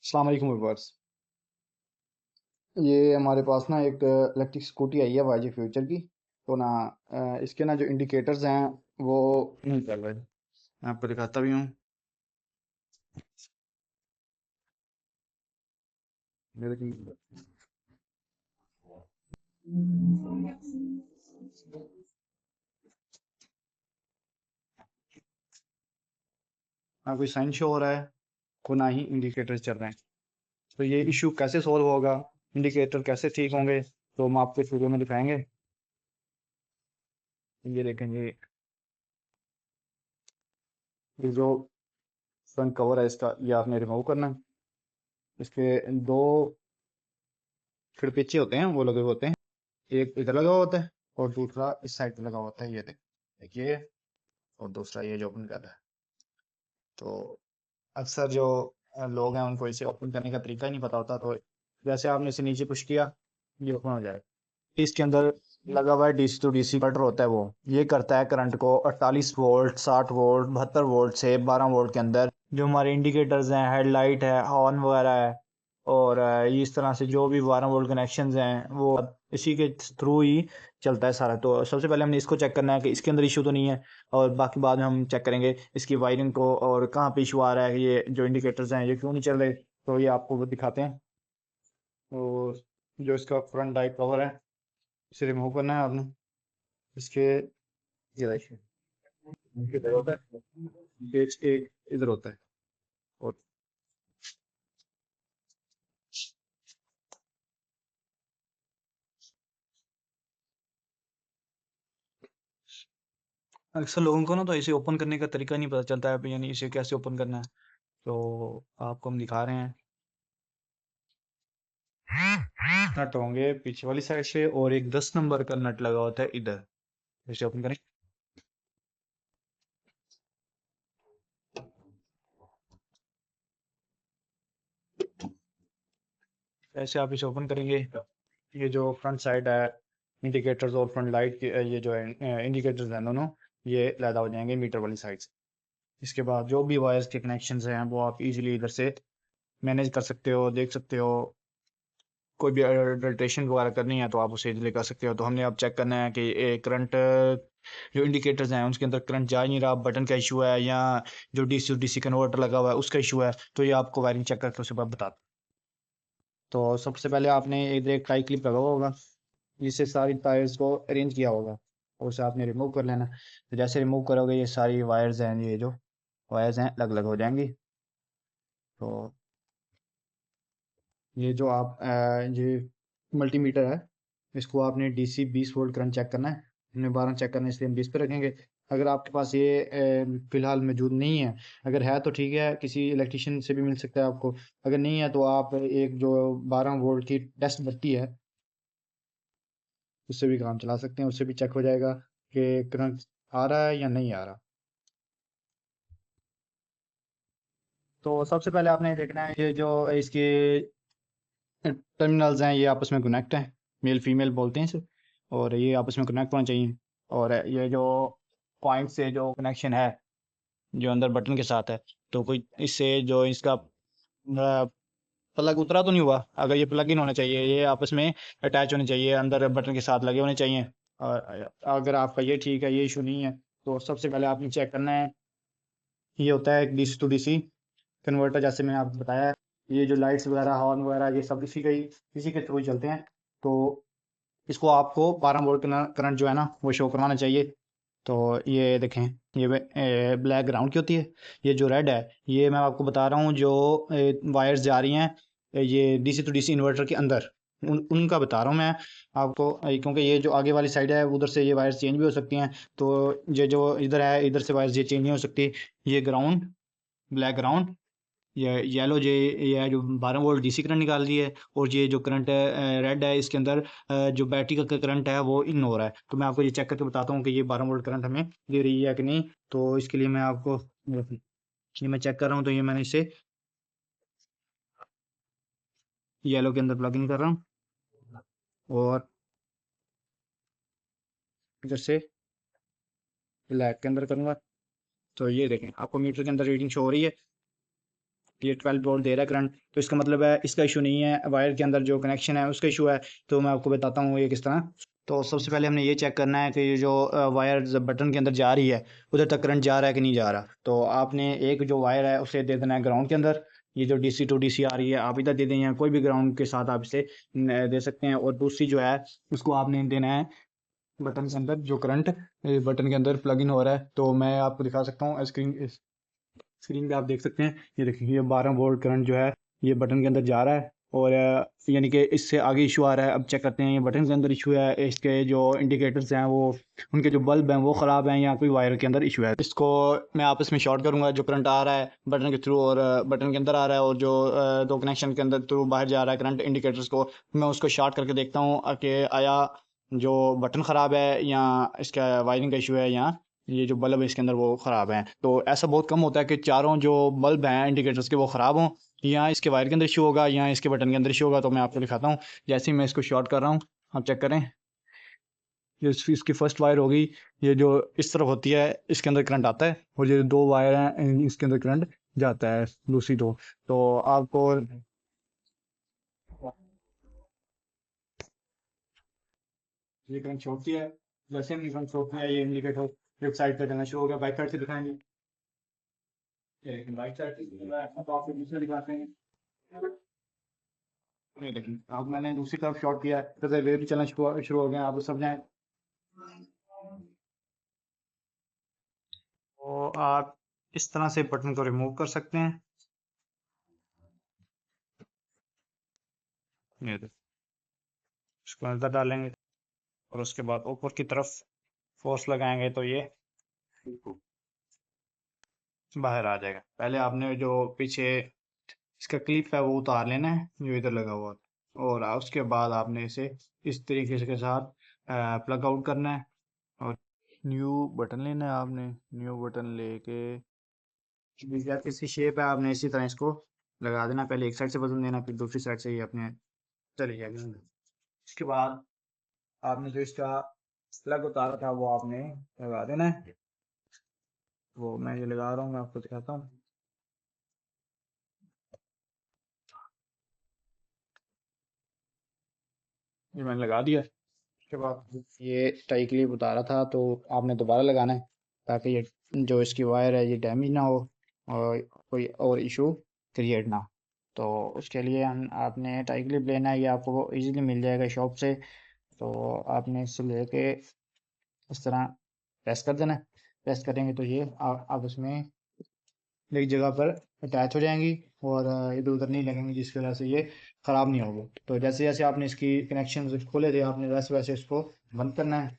अस्सलाम वालेकुम व्यूअर्स। ये हमारे पास ना एक इलेक्ट्रिक स्कूटी आई है वाईजी फ्यूचर की। तो ना इसके ना जो इंडिकेटर्स हैं वो नहीं चल रहे। मैं आपको दिखाता भी हूँ। ये देखिए, ना कोई साइन शो हो रहा है और ना ही इंडिकेटर्स चल रहे हैं। तो ये इशू कैसे सॉल्व होगा, इंडिकेटर कैसे ठीक होंगे, तो हम आपको इस वीडियो में दिखाएंगे। ये देखें, ये जो फ्रंट कवर है इसका, ये आपने रिमूव करना है। इसके दो खिड़पीछे होते हैं, वो लगे हुए होते हैं। एक इधर लगा हुआ होता है और दूसरा इस साइड पे लगा हुआ होता है। ये देखिए, और दूसरा ये जो ओपन कर रहा है। तो अक्सर जो लोग हैं उनको इसे ओपन करने का तरीका ही नहीं पता होता। तो जैसे आपने इसे नीचे पुश किया, ये ओपन हो जाएगा। इसके अंदर लगा हुआ है डीसी टू डीसी कन्वर्टर होता है। वो ये करता है करंट को 48 वोल्ट, 60 वोल्ट, 72 वोल्ट से 12 वोल्ट के अंदर। जो हमारे इंडिकेटर्स हैं, हेडलाइट है, हॉर्न वगैरह है, और इस तरह से जो भी 12 वोल्ट कनेक्शंस हैं वो इसी के थ्रू ही चलता है सारा। तो सबसे पहले हमने इसको चेक करना है कि इसके अंदर इशू तो नहीं है, और बाकी बाद में हम चेक करेंगे इसकी वायरिंग को और कहाँ पे इशू आ रहा है, ये जो इंडिकेटर्स हैं ये क्यों नहीं चल रहे। तो ये आपको वो दिखाते हैं। और जो इसका फ्रंट लाइट कवर है, इसे रिमूव करना है आपने। इसके ये देखिए, इधर होता है, एक इधर होता है। और अक्सर लोगों को ना तो इसे ओपन करने का तरीका नहीं पता चलता है, यानी इसे कैसे ओपन करना है। तो आपको हम दिखा रहे हैं। नट होंगे पीछे वाली साइड से, और एक 10 नंबर का नट लगा होता है इधर। इसे ओपन करें। ऐसे आप इसे ओपन करेंगे। ये जो फ्रंट साइड है, इंडिकेटर्स और फ्रंट लाइट के ये जो है इंडिकेटर्स हैं दोनों, ये अलग हो जाएंगे मीटर वाली साइड से। इसके बाद जो भी वायर्स के कनेक्शंस हैं वो आप इजीली इधर से मैनेज कर सकते हो, देख सकते हो। कोई भी अडल्ट्रेशन वगैरह करनी है तो आप उसे इजीली कर सकते हो। तो हमने अब चेक करना है कि करंट जो इंडिकेटर्स हैं उसके अंदर करंट जा ही नहीं रहा, बटन का इशू है या जो डीसी डीसी कन्वर्टर लगा हुआ है उसका इशू है। तो ये आपको वायरिंग चेक करके उसे बता। तो सबसे पहले आपने इधर एक टाई क्लिप लगा हुआ होगा, जिससे सारी टायर्स को अरेंज किया होगा, और उसे आपने रिमूव कर लेना। तो जैसे रिमूव करोगे ये सारी वायर्स हैं, ये जो वायर्स हैं अलग अलग हो जाएंगी। तो ये जो आप ये मल्टीमीटर है, इसको आपने डीसी 20 वोल्ट करंट चेक करना है। हमने 12 चेक करना है, इसलिए हम 20 पे रखेंगे। अगर आपके पास ये फिलहाल मौजूद नहीं है, अगर है तो ठीक है, किसी इलेक्ट्रिशियन से भी मिल सकता है आपको। अगर नहीं है तो आप एक जो 12 वोल्ट की टेस्ट बत्ती है उससे भी काम चला सकते हैं। उससे भी चेक हो जाएगा कि करंट आ रहा है या नहीं आ रहा। तो सबसे पहले आपने देखना है ये जो इसके टर्मिनल्स हैं ये आपस में कनेक्ट हैं, मेल फीमेल बोलते हैं इसे, और ये आपस में कनेक्ट होना चाहिए। और ये जो पॉइंट से जो कनेक्शन है जो अंदर बटन के साथ है, तो कोई इससे जो इसका प्लग उतरा तो नहीं हुआ। अगर ये प्लग इन होना चाहिए, ये आपस में अटैच होने चाहिए, अंदर बटन के साथ लगे होने चाहिए। और अगर आपका ये ठीक है, ये इशू नहीं है, तो सबसे पहले आपने चेक करना है। ये होता है एक डीसी टू डीसी कन्वर्टर, जैसे मैंने आपको बताया। ये जो लाइट्स वगैरह, हॉर्न वगैरह, ये सब इसी के थ्रू ही चलते हैं। तो इसको आपको 12 वोल्ट करंट जो है ना वो शो करवाना चाहिए। तो ये देखें, ये ब्लैक ग्राउंड की होती है। ये जो रेड है, ये मैं आपको बता रहा हूँ जो वायर्स जा रही हैं ये डीसी टू डीसी इन्वर्टर के अंदर, उनका बता रहा हूँ मैं आपको। क्योंकि ये जो आगे वाली साइड है उधर से ये वायर्स चेंज भी हो सकती हैं। तो ये जो इधर है, इधर से वायर्स ये चेंज नहीं हो सकती। ये ग्राउंड, ब्लैक ग्राउंड, ये येलो, ये जो 12 वोल्ट डीसी करंट निकाल रही है। और ये जो करंट है रेड है, इसके अंदर जो बैटरी का करंट है वो इन हो रहा है। तो मैं आपको ये चेक करके बताता हूँ कि ये 12 वोल्ट करंट हमें दे रही है कि नहीं। तो इसके लिए मैं आपको ये मैं चेक कर रहा हूँ। तो ये मैंने इसे येलो के अंदर प्लग इन कर रहा हूँ, और इधर से ब्लैक के अंदर करूँगा। तो ये देखें, आपको मीटर के अंदर रीडिंग शो हो रही है। ये 12 वोल्ट दे रहा है करंट, तो इसका मतलब है इसका इशू नहीं है, वायर के अंदर जो कनेक्शन है उसका इशू है। तो मैं आपको बताता हूँ ये किस तरह। तो सबसे पहले हमने ये चेक करना है कि ये जो वायर बटन के अंदर जा रही है उधर तक करंट जा रहा है कि नहीं जा रहा। तो आपने एक जो वायर है उसे दे देना है ग्राउंड के अंदर। ये जो डीसी टू डीसी आ रही है आप इधर दे दें, या कोई भी ग्राउंड के साथ आप इसे दे सकते हैं। और दूसरी जो है उसको आपने देना है बटन के अंदर जो करंट बटन के अंदर प्लग इन हो रहा है। तो मैं आपको दिखा सकता हूँ स्क्रीन पे आप देख सकते हैं, ये देखिए ये 12 वोल्ट करंट जो है ये बटन के अंदर जा रहा है। और यानी कि इससे आगे इशू आ रहा है। अब चेक करते हैं ये बटन के अंदर इशू है, इसके जो इंडिकेटर्स हैं वो उनके जो बल्ब हैं वो ख़राब हैं, या कोई वायर के अंदर इशू है। इसको मैं आपस में शॉर्ट करूंगा, जो करंट आ रहा है बटन के थ्रू और बटन के अंदर आ रहा है, और जो दो कनेक्शन के अंदर थ्रू बाहर जा रहा है करंट इंडिकेटर्स को, मैं उसको शॉर्ट करके देखता हूँ कि आया जो बटन ख़राब है या इसका वायरिंग का इशू है, या ये जो बल्ब है इसके अंदर वो ख़राब हैं। तो ऐसा बहुत कम होता है कि चारों जो बल्ब हैं इंडिकेटर्स के वो ख़राब हों, या इसके वायर के अंदर इशू होगा या इसके बटन के अंदर इशू होगा। तो मैं आपको दिखाता हूँ, जैसे ही मैं इसको शॉर्ट कर रहा हूँ आप चेक करें, ये इसकी फर्स्ट वायर होगी, ये जो इस तरफ होती है इसके अंदर करंट आता है, और ये दो वायर हैं इसके अंदर करंट जाता है दूसरी दो। तो आपको ये करंट छोड़ती है, जैसे हम करंट छोड़ते हैं ये इंडिकेटर लेफ्ट साइड पर चलना शुरू हो गया। बाइक साइड से दिखाएंगे, ये लेकिन बाइक साइड से तो आपको दूसरे दिखाते हैं। ये देखिए अब मैंने दूसरी तरफ शॉर्ट किया है तो वे भी चलना शुरू हो गए, आप सब जाएं। तो आप इस तरह से बटन को रिमूव कर सकते हैं। ये देखिए इसको अंदर डालेंगे और उसके बाद ऊपर की तरफ फोर्स लगाएंगे तो ये बाहर आ जाएगा। पहले आपने जो पीछे इसका क्लिप है वो उतार लेना है जो इधर लगा हुआ है, और उसके बाद आपने इसे इस तरीके से के साथ प्लग आउट करना है। और न्यू बटन लेना है आपने, न्यू बटन लेके किसी शेप है आपने इसी तरह इसको लगा देना। पहले एक साइड से बदल देना, फिर दूसरी साइड से ही अपने चले जाएगा। इसके बाद आपने जो इसका प्लग उतारा था वो आपने लगा देना है। वो मैं ये लगा रहा हूँ, मैं आपको दिखाता हूँ। ये मैंने लगा दिया। उसके बाद ये टाई क्लिप उतारा था तो आपने दोबारा लगाना है, ताकि ये जो इसकी वायर है ये डैमेज ना हो और कोई और इशू क्रिएट ना हो। तो उसके लिए हम आपने टाई क्लिप लेना है, ये आपको इजीली मिल जाएगा शॉप से। तो आपने इसे लेके इस तरह प्रेस कर देना है। प्रेस करेंगे तो ये आप उसमें एक जगह पर अटैच हो जाएंगी और इधर उधर नहीं लगेंगी, जिसकी वजह से ये ख़राब नहीं होगी। तो जैसे जैसे आपने इसकी कनेक्शन खोले थे आपने वैसे वैसे इसको बंद करना है।